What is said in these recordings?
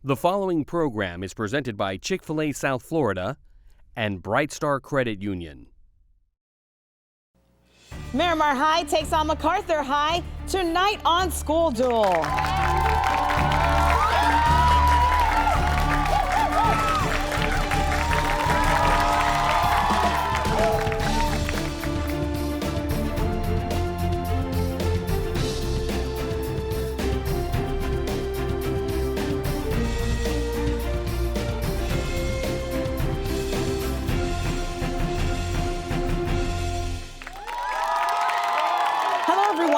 The following program is presented by Chick-fil-A South Florida and Bright Star Credit Union. Miramar High takes on McArthur High tonight on School Duel.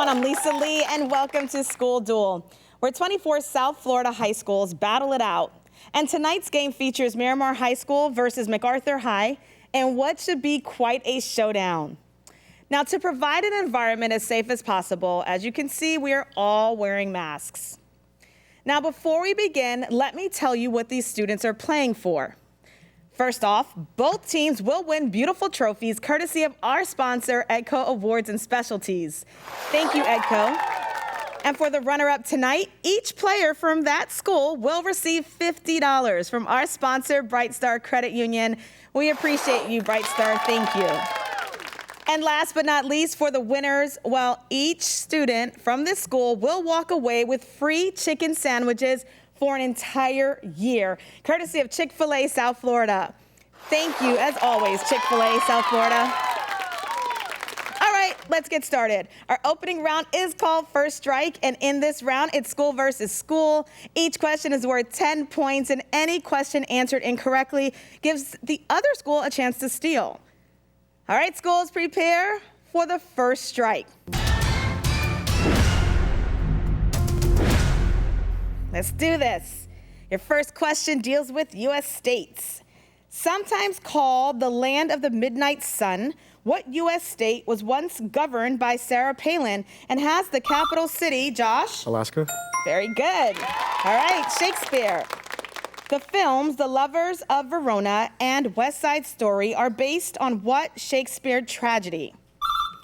I'm Lisa Lee, and welcome to School Duel, where 24 South Florida high schools battle it out. And tonight's game features Miramar High School versus McArthur High in what should be quite a showdown. Now, to provide an environment as safe as possible, as you can see, we are all wearing masks. Now, before we begin, let me tell you what these students are playing for. First off, both teams will win beautiful trophies courtesy of our sponsor, EDCO Awards and Specialties. Thank you, EDCO. And for the runner-up tonight, each player from that school will receive $50 from our sponsor, Bright Star Credit Union. We appreciate you, Bright Star. Thank you. And last but not least, for the winners, well, each student from this school will walk away with free chicken sandwiches for an entire year, courtesy of Chick-fil-A South Florida. Thank you, as always, Chick-fil-A South Florida. All right, let's get started. Our opening round is called First Strike, and in this round, it's school versus school. Each question is worth 10 points, and any question answered incorrectly gives the other school a chance to steal. All right, schools, prepare for the first strike. Let's do this. Your first question deals with U.S. states. Sometimes called the land of the midnight sun, what U.S. state was once governed by Sarah Palin and has the capital city, Josh? Alaska. Very good. All right, Shakespeare. The films The Lovers of Verona and West Side Story are based on what Shakespeare tragedy?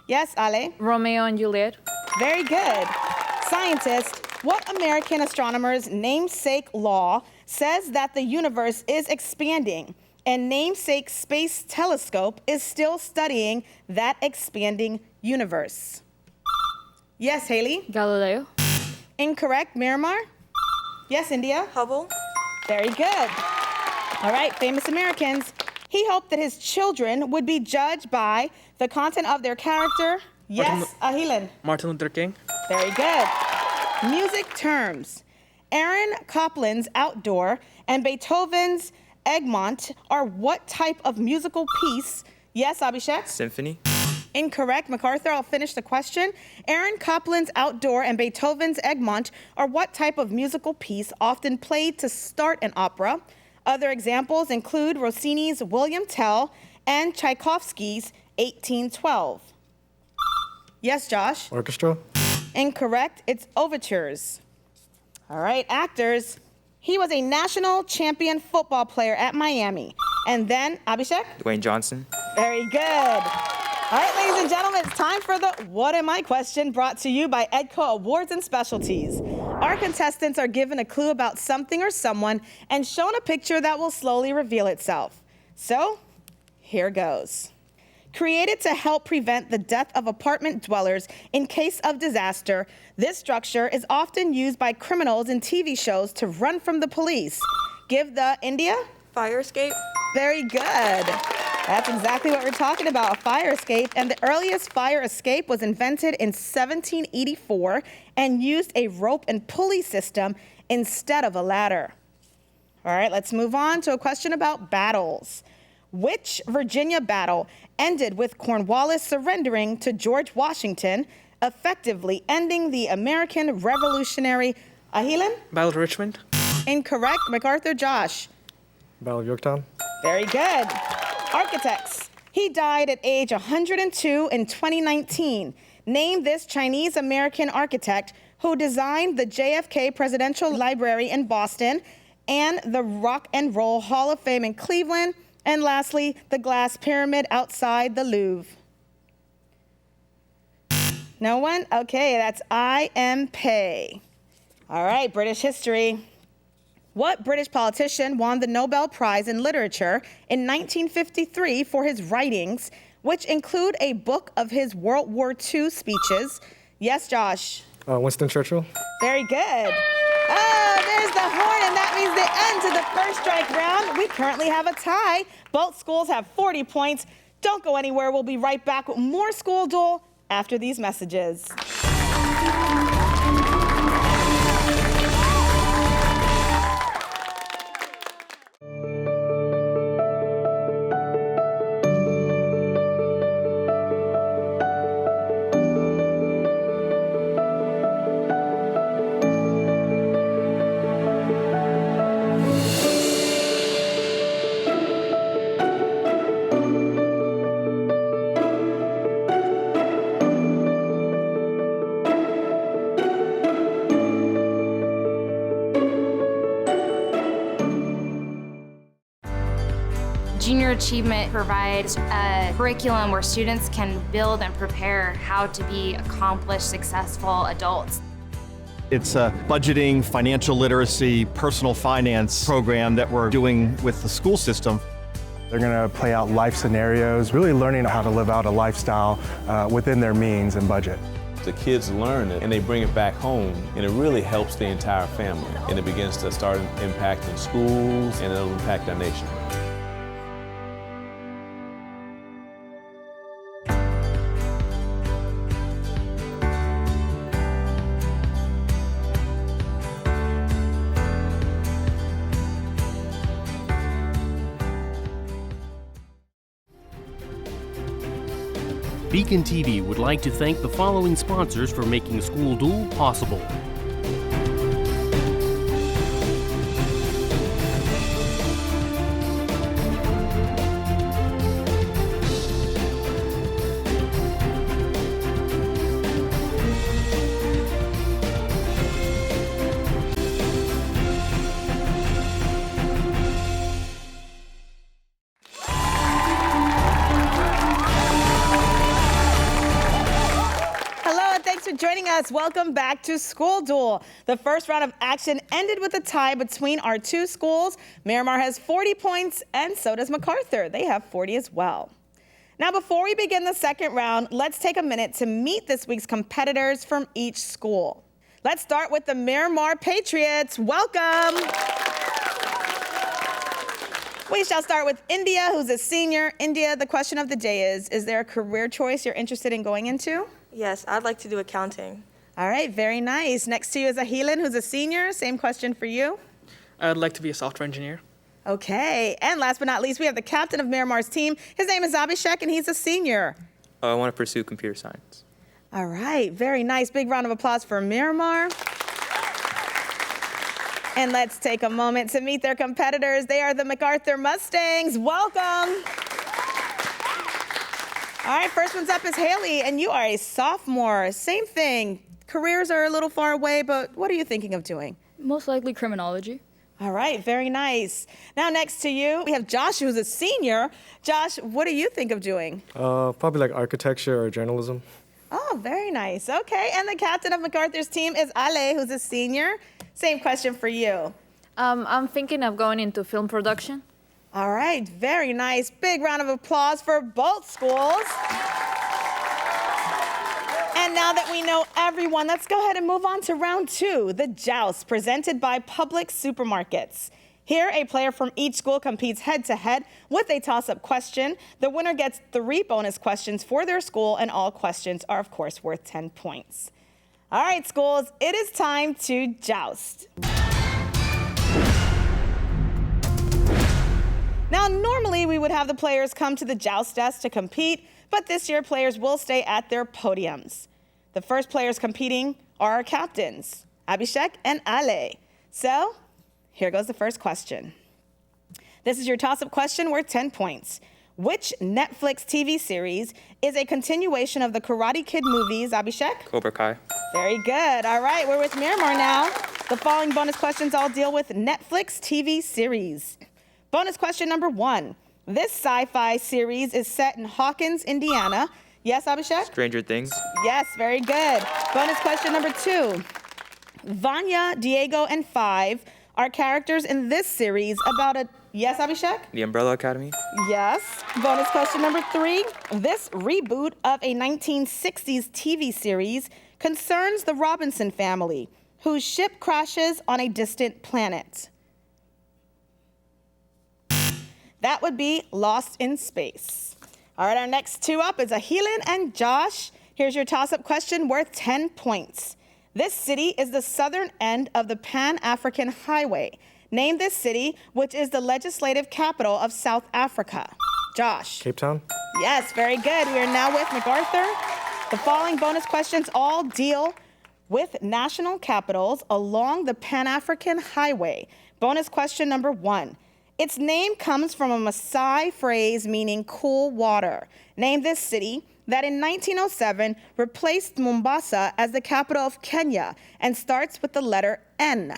Yes, Ale? Romeo and Juliet. Very good. Scientist, what American astronomer's namesake law says that the universe is expanding and namesake space telescope is still studying that expanding universe? Yes, Haley? Galileo. Incorrect, Miramar? Yes, India? Hubble. Very good. All right, famous Americans. He hoped that his children would be judged by the content of their character. Yes, Ahilan? Martin Luther King. Very good. Music terms. Aaron Copland's Outdoor and Beethoven's Egmont are what type of musical piece? Yes, Abhishek? Symphony. Incorrect. MacArthur, I'll finish the question. Aaron Copland's Outdoor and Beethoven's Egmont are what type of musical piece often played to start an opera? Other examples include Rossini's William Tell and Tchaikovsky's 1812. Yes, Josh? Orchestra. Incorrect. It's overtures. All right, actors. He was a national champion football player at Miami. And then, Abhishek? Dwayne Johnson. Very good. All right, ladies and gentlemen, it's time for the What Am I question, brought to you by EDCO Awards and Specialties. Our contestants are given a clue about something or someone and shown a picture that will slowly reveal itself. So, here goes. Created to help prevent the death of apartment dwellers in case of disaster, this structure is often used by criminals in TV shows to run from the police. Give the India? Fire escape. Very good. That's exactly what we're talking about, a fire escape. And the earliest fire escape was invented in 1784 and used a rope and pulley system instead of a ladder. All right, let's move on to a question about battles. Which Virginia battle ended with Cornwallis surrendering to George Washington, effectively ending the American Revolutionary? Ahilan? Battle of Richmond. Incorrect. MacArthur, Josh? Battle of Yorktown. Very good. Architects. He died at age 102 in 2019. Name this Chinese-American architect who designed the JFK Presidential Library in Boston and the Rock and Roll Hall of Fame in Cleveland. And lastly, the glass pyramid outside the Louvre. No one? Okay, that's I.M. Pei. All right, British history. What British politician won the Nobel Prize in Literature in 1953 for his writings, which include a book of his World War II speeches? Yes, Josh. Winston Churchill. Very good. Oh, there's the horn, and that means the end to the first strike round. We currently have a tie. Both schools have 40 points. Don't go anywhere. We'll be right back with more School Duel after these messages. Junior Achievement provides a curriculum where students can build and prepare how to be accomplished, successful adults. It's a budgeting, financial literacy, personal finance program that we're doing with the school system. They're going to play out life scenarios, really learning how to live out a lifestyle within their means and budget. The kids learn it and they bring it back home, and it really helps the entire family. And it begins to start impacting schools, and it'll impact our nation. BECON-TV would like to thank the following sponsors for making School Duel possible. Joining us, welcome back to School Duel. The first round of action ended with a tie between our two schools. Miramar has 40 points, and so does McArthur. They have 40 as well. Now, before we begin the second round, let's take a minute to meet this week's competitors from each school. Let's start with the Miramar Patriots. Welcome. We shall start with India, who's a senior. India, the question of the day is there a career choice you're interested in going into? Yes, I'd like to do accounting. All right, very nice. Next to you is Ahilan, who's a senior. Same question for you. I'd like to be a software engineer. Okay, and last but not least, we have the captain of Miramar's team. His name is Abhishek, and he's a senior. I want to pursue computer science. All right, very nice. Big round of applause for Miramar. And let's take a moment to meet their competitors. They are the McArthur Mustangs. Welcome. All right, first one's up is Haley, and you are a sophomore. Same thing. Careers are a little far away, but what are you thinking of doing? Most likely criminology. All right, very nice. Now next to you, we have Josh, who's a senior. Josh, what do you think of doing? Probably like architecture or journalism. Oh, very nice. Okay, and the captain of McArthur's team is Ale, who's a senior. Same question for you. I'm thinking of going into film production. All right, very nice. Big round of applause for both schools. And now that we know everyone, let's go ahead and move on to round two, the Joust, presented by Public Supermarkets. Here, a player from each school competes head-to-head with a toss-up question. The winner gets 3 bonus questions for their school, and all questions are, of course, worth 10 points. All right, schools, it is time to joust. Now, normally we would have the players come to the joust desk to compete, but this year players will stay at their podiums. The first players competing are our captains, Abhishek and Ale. So, here goes the first question. This is your toss-up question worth 10 points. Which Netflix TV series is a continuation of the Karate Kid movies, Abhishek? Cobra Kai. Very good. All right, we're with Miramar now. The following bonus questions all deal with Netflix TV series. Bonus question number 1. This sci-fi series is set in Hawkins, Indiana. Yes, Abhishek? Stranger Things. Yes, very good. Bonus question number 2. Vanya, Diego, and Five are characters in this series about a... Yes, Abhishek? The Umbrella Academy. Yes. Bonus question number 3. This reboot of a 1960s TV series concerns the Robinson family, whose ship crashes on a distant planet. That would be Lost in Space. All right, our next 2 up is Ahilan and Josh. Here's your toss-up question worth 10 points. This city is the southern end of the Pan-African Highway. Name this city, which is the legislative capital of South Africa. Josh. Cape Town. Yes, very good. We are now with McArthur. The following bonus questions all deal with national capitals along the Pan-African Highway. Bonus question number 1. Its name comes from a Maasai phrase meaning cool water. Name this city that in 1907 replaced Mombasa as the capital of Kenya and starts with the letter N.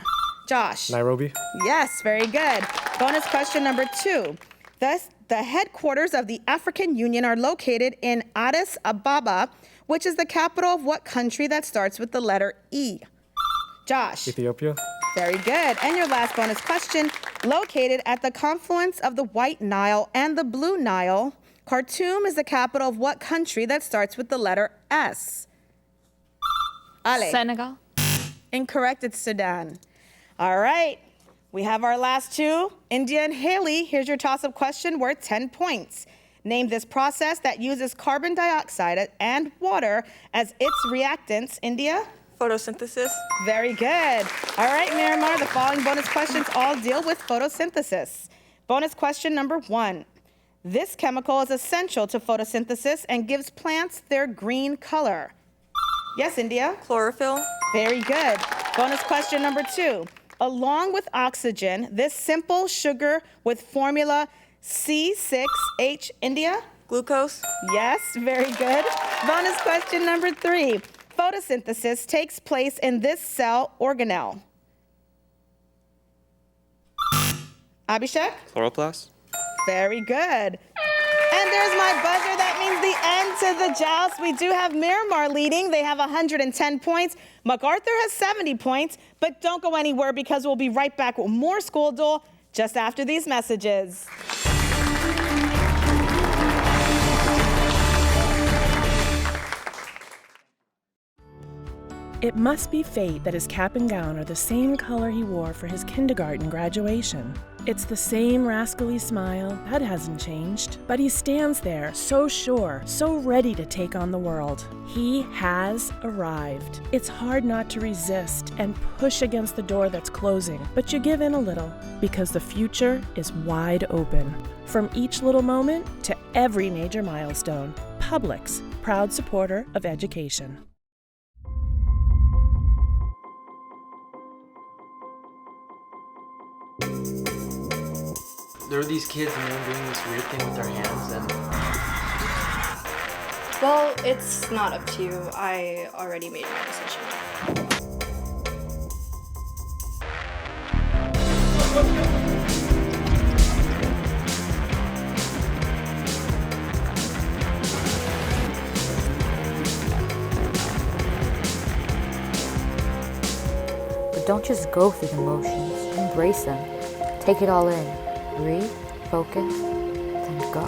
Josh. Nairobi. Yes, very good. Bonus question number 2. The headquarters of the African Union are located in Addis Ababa, which is the capital of what country that starts with the letter E? Josh. Ethiopia. Very good. And your last bonus question, located at the confluence of the White Nile and the Blue Nile, Khartoum is the capital of what country that starts with the letter S? Ale. Senegal. Incorrect, it's Sudan. All right, we have our last 2. India and Haley, here's your toss-up question worth 10 points. Name this process that uses carbon dioxide and water as its reactants. India? Photosynthesis. Very good. All right, Miramar, the following bonus questions all deal with photosynthesis. Bonus question number 1. This chemical is essential to photosynthesis and gives plants their green color. Yes, India? Chlorophyll. Very good. Bonus question number 2. Along with oxygen, this simple sugar with formula C6H, India? Glucose. Yes, very good. Bonus question number 3. Photosynthesis takes place in this cell organelle. Abhishek? Chloroplast. Very good. And there's my buzzer. That means the end to the joust. We do have Miramar leading. They have 110 points. McArthur has 70 points. But don't go anywhere because we'll be right back with more School Duel just after these messages. It must be fate that his cap and gown are the same color he wore for his kindergarten graduation. It's the same rascally smile, that hasn't changed. But he stands there, so sure, so ready to take on the world. He has arrived. It's hard not to resist and push against the door that's closing, but you give in a little, because the future is wide open. From each little moment to every major milestone, Publix, proud supporter of education. There were these kids and they were doing this weird thing with their hands and... Well, it's not up to you. I already made my decision. But don't just go through the motions. Embrace them. Take it all in. Breathe, focus, then go.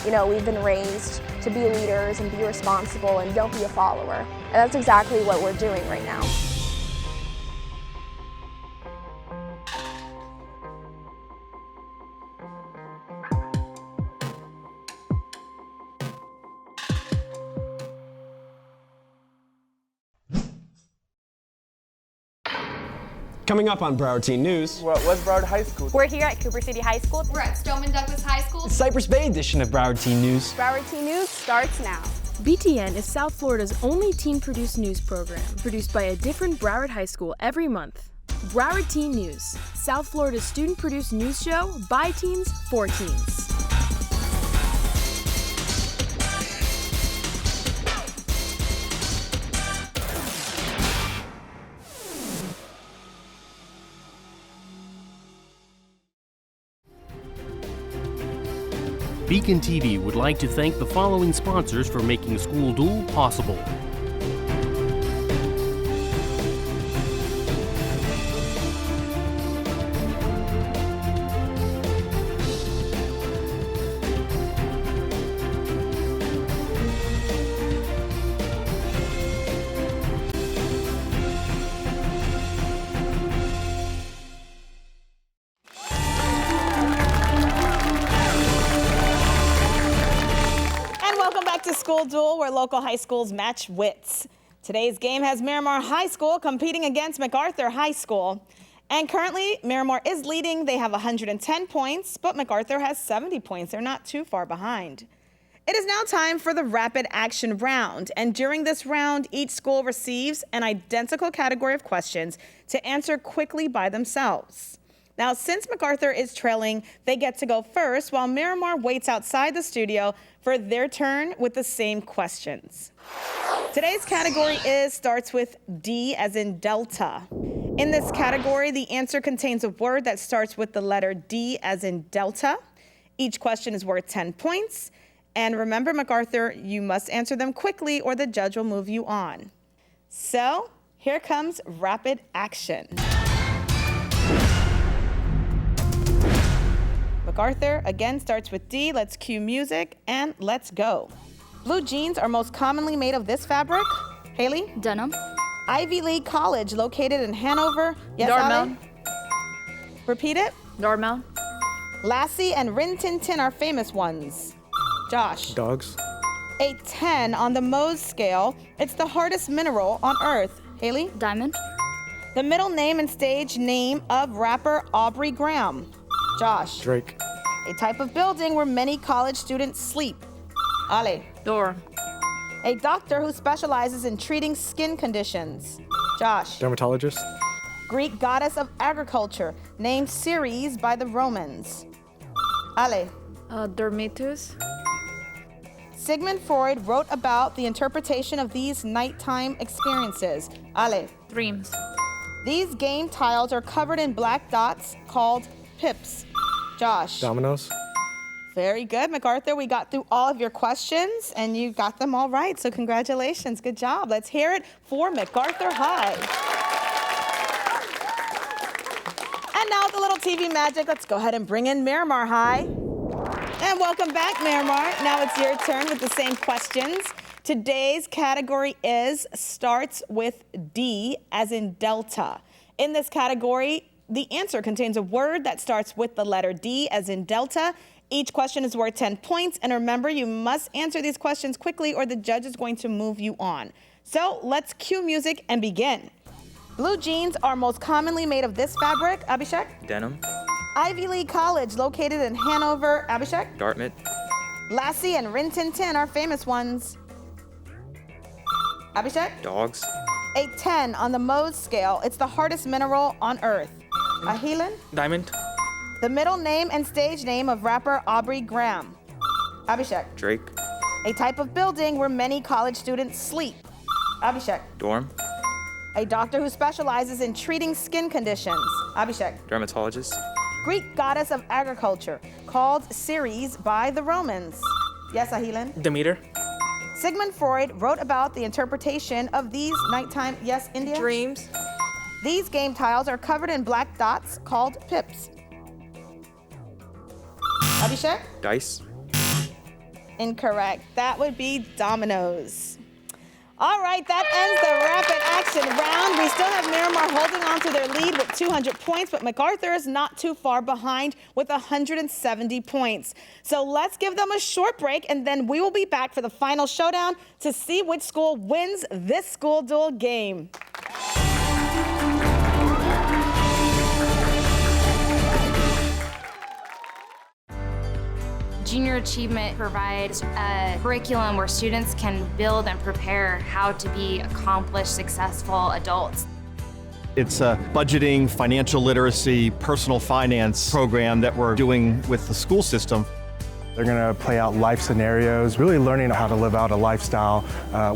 You know, we've been raised to be leaders and be responsible and don't be a follower. And that's exactly what we're doing right now. Coming up on Broward Teen News. What's Broward High School? We're here at Cooper City High School. We're at Stoneman Douglas High School. Cypress Bay edition of Broward Teen News. Broward Teen News starts now. BTN is South Florida's only teen-produced news program, produced by a different Broward High School every month. Broward Teen News, South Florida's student-produced news show by teens for teens. BECON-TV would like to thank the following sponsors for making School Duel possible. School Duel, where local high schools match wits. Today's game has Miramar High School competing against McArthur High School. And currently, Miramar is leading. They have 110 points, but McArthur has 70 points. They're not too far behind. It is now time for the rapid action round. And during this round, each school receives an identical category of questions to answer quickly by themselves. Now, since McArthur is trailing, they get to go first, while Miramar waits outside the studio for their turn with the same questions. Today's category starts with D as in Delta. In this category, the answer contains a word that starts with the letter D as in Delta. Each question is worth 10 points. And remember, McArthur, you must answer them quickly or the judge will move you on. So here comes rapid action. McArthur again starts with D. Let's cue music and let's go. Blue jeans are most commonly made of this fabric. Haley? Denim. Ivy League College located in Hanover. Yes, Dartmouth. Ale? Repeat it. Dartmouth. Lassie and Rin Tin Tin are famous ones. Josh? Dogs. A 10 on the Mohs scale. It's the hardest mineral on Earth. Haley? Diamond. The middle name and stage name of rapper Aubrey Graham. Josh? Drake. A type of building where many college students sleep. Ale? Door. A doctor who specializes in treating skin conditions. Josh? Dermatologist. Greek goddess of agriculture, named Ceres by the Romans. Ale? Dormitus. Sigmund Freud wrote about the interpretation of these nighttime experiences. Ale? Dreams. These game tiles are covered in black dots called pips. Josh? Dominoes. Very good, McArthur. We got through all of your questions and you got them all right, so congratulations. Good job. Let's hear it for McArthur High. And now with a little TV magic, let's go ahead and bring in Miramar High. And welcome back, Miramar. Now it's your turn with the same questions. Today's category starts with D as in Delta. In this category, the answer contains a word that starts with the letter D as in Delta. Each question is worth 10 points. And remember, you must answer these questions quickly or the judge is going to move you on. So let's cue music and begin. Blue jeans are most commonly made of this fabric. Abhishek? Denim. Ivy League College located in Hanover. Abhishek? Dartmouth. Lassie and Rin Tin Tin are famous ones. Abhishek? Dogs. A 10 on the Mohs scale. It's the hardest mineral on Earth. Ahilan? Diamond. The middle name and stage name of rapper Aubrey Graham. Abhishek? Drake. A type of building where many college students sleep. Abhishek? Dorm. A doctor who specializes in treating skin conditions. Abhishek? Dermatologist. Greek goddess of agriculture, called Ceres by the Romans. Yes, Ahilan? Demeter. Sigmund Freud wrote about the interpretation of these nighttime, yes, India? Dreams. These game tiles are covered in black dots called pips. Abhishek? Dice. Incorrect. That would be dominoes. All right, that ends the rapid action round. We still have Miramar holding on to their lead with 200 points, but McArthur is not too far behind with 170 points. So let's give them a short break, and then we will be back for the final showdown to see which school wins this School Duel game. Junior Achievement provides a curriculum where students can build and prepare how to be accomplished, successful adults. It's a budgeting, financial literacy, personal finance program that we're doing with the school system. They're going to play out life scenarios, really learning how to live out a lifestyle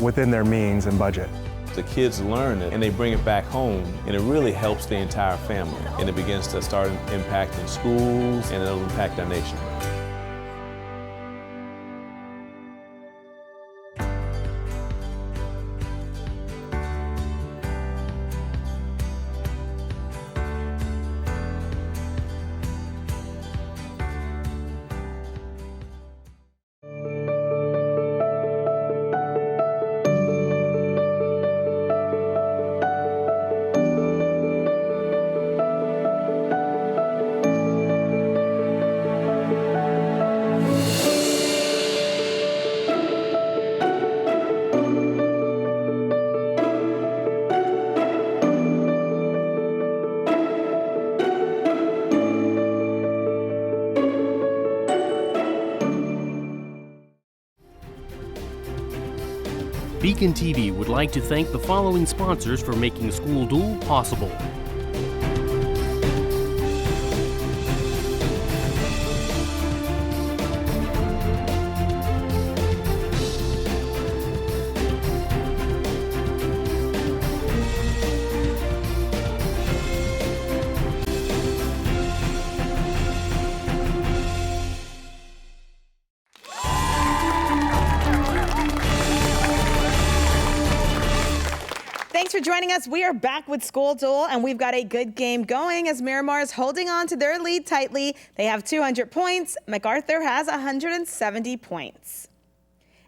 within their means and budget. The kids learn it and they bring it back home, and it really helps the entire family. And it begins to start impacting schools, and it'll impact our nation. BECON-TV would like to thank the following sponsors for making School Duel possible. Thanks for joining us. We are back with School Duel, and we've got a good game going as Miramar is holding on to their lead tightly. They have 200 points. McArthur has 170 points.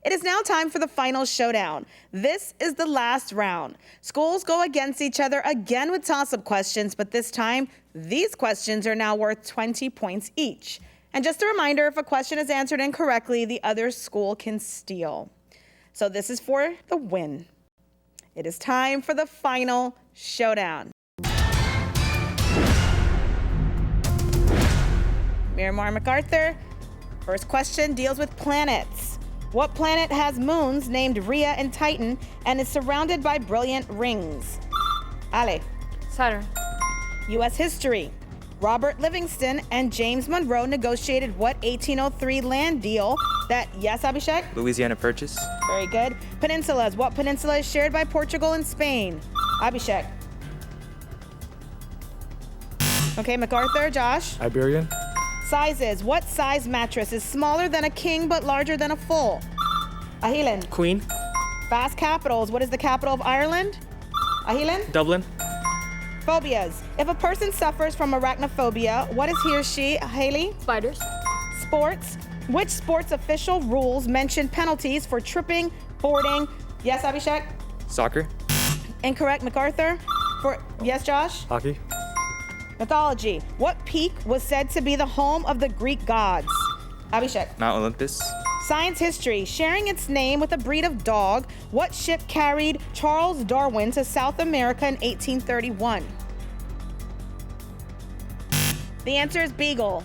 It is now time for the final showdown. This is the last round. Schools go against each other again with toss-up questions, but this time, these questions are now worth 20 points each. And just a reminder, if a question is answered incorrectly, the other school can steal. So this is for the win. It is time for the final showdown. Miramar McArthur, first question deals with planets. What planet has moons named Rhea and Titan and is surrounded by brilliant rings? Ale. Saturn. U.S. history. Robert Livingston and James Monroe negotiated what 1803 land deal that, yes, Abhishek? Louisiana Purchase. Very good. Peninsulas. What peninsula is shared by Portugal and Spain? Abhishek. Okay, McArthur. Josh? Iberian. Sizes. What size mattress is smaller than a king but larger than a full? Ahilan. Queen. Fast capitals. What is the capital of Ireland? Ahilan. Dublin. Phobias. If a person suffers from arachnophobia, what is he or she? Haley? Spiders. Sports. Which sports official rules mention penalties for tripping, boarding? Yes, Abhishek? Soccer. Incorrect, McArthur. Yes, Josh? Hockey. Mythology. What peak was said to be the home of the Greek gods? Abhishek. Mount Olympus. Science history. Sharing its name with a breed of dog, what ship carried Charles Darwin to South America in 1831? The answer is Beagle.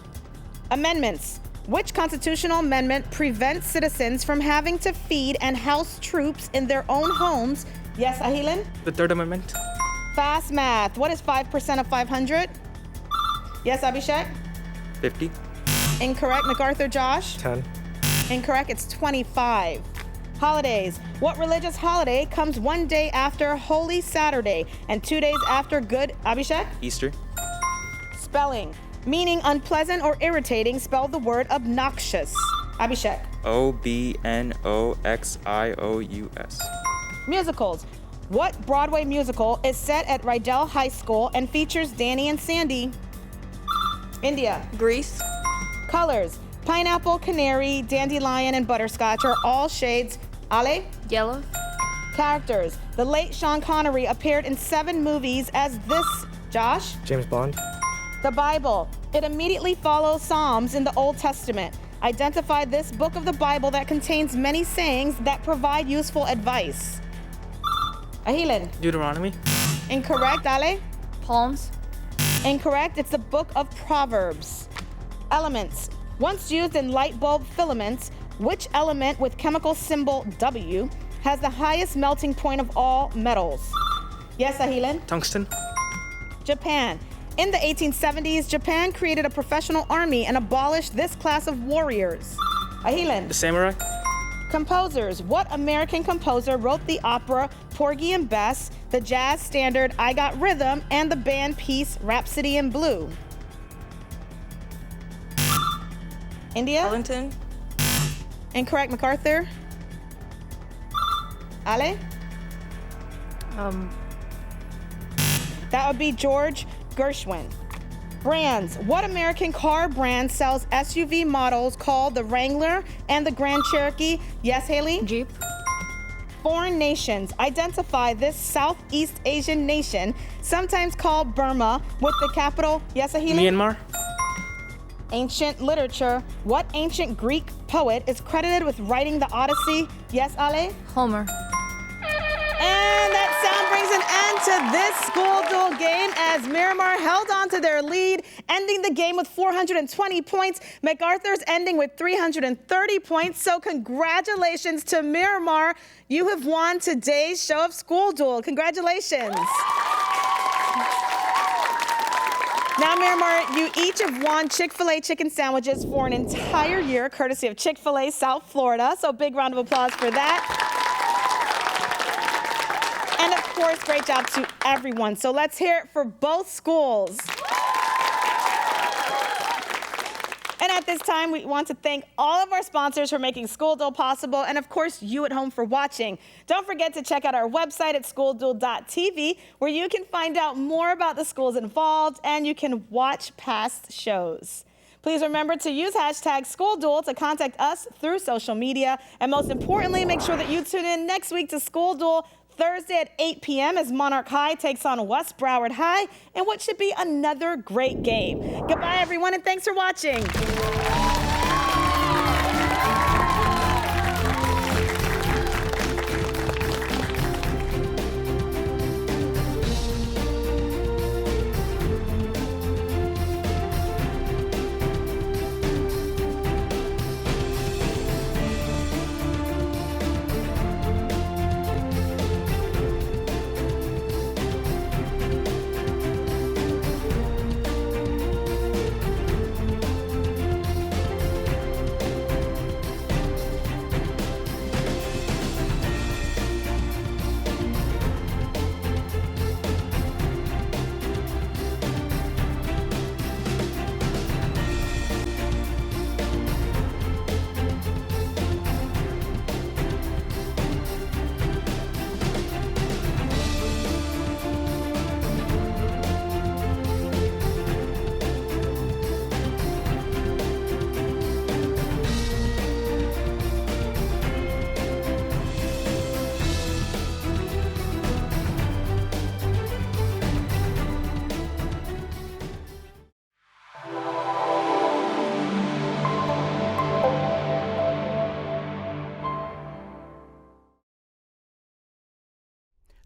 Amendments. Which constitutional amendment prevents citizens from having to feed and house troops in their own homes? Yes, Ahilan? The Third Amendment. Fast math. What is 5% of 500? Yes, Abhishek? 50. Incorrect. McArthur. Josh? 10. Incorrect. It's 25. Holidays. What religious holiday comes one day after Holy Saturday and 2 days after Good? Abhishek? Easter. Spelling. Meaning unpleasant or irritating, spell the word obnoxious. Abhishek. Obnoxious. Musicals. What Broadway musical is set at Rydell High School and features Danny and Sandy? India. Greece. Colors. Pineapple, canary, dandelion, and butterscotch are all shades. Ale? Yellow. Characters. The late Sean Connery appeared in 7 movies as this. Josh? James Bond. The Bible. It immediately follows Psalms in the Old Testament. Identify this book of the Bible that contains many sayings that provide useful advice. Ahilan. Deuteronomy. Incorrect. Ale? Palms. Incorrect. It's the book of Proverbs. Elements. Once used in light bulb filaments, which element with chemical symbol W has the highest melting point of all metals? Yes, Ahilan? Tungsten. Japan. In the 1870s, Japan created a professional army and abolished this class of warriors. Ahilan. The samurai. Composers. What American composer wrote the opera Porgy and Bess, the jazz standard I Got Rhythm, and the band piece Rhapsody in Blue? India? Ellington. Incorrect. McArthur? Ale? That would be George Gershwin. Brands. What American car brand sells SUV models called the Wrangler and the Grand Cherokee? Yes, Haley? Jeep. Foreign nations. Identify this Southeast Asian nation, sometimes called Burma, with the capital. Yes, Haley? Myanmar. Ancient literature. What ancient Greek poet is credited with writing the Odyssey? Yes, Ale? Homer. And that sound brings an end to this School Duel game as Miramar held on to their lead, ending the game with 420 points. McArthur's ending with 330 points. So congratulations to Miramar. You have won today's show of School Duel. Congratulations. Now, Miramar, you each have won Chick-fil-A chicken sandwiches for an entire year, courtesy of Chick-fil-A South Florida. So big round of applause for that. And of course, great job to everyone. So let's hear it for both schools. And at this time, we want to thank all of our sponsors for making School Duel possible, and of course, you at home for watching. Don't forget to check out our website at schoolduel.tv, where you can find out more about the schools involved, and you can watch past shows. Please remember to use hashtag School Duel to contact us through social media, and most importantly, make sure that you tune in next week to School Duel Thursday at 8 p.m. as Monarch High takes on West Broward High in what should be another great game. Goodbye, everyone, and thanks for watching.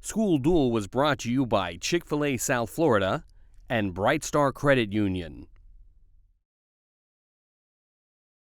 School Duel was brought to you by Chick-fil-A South Florida and Bright Star Credit Union.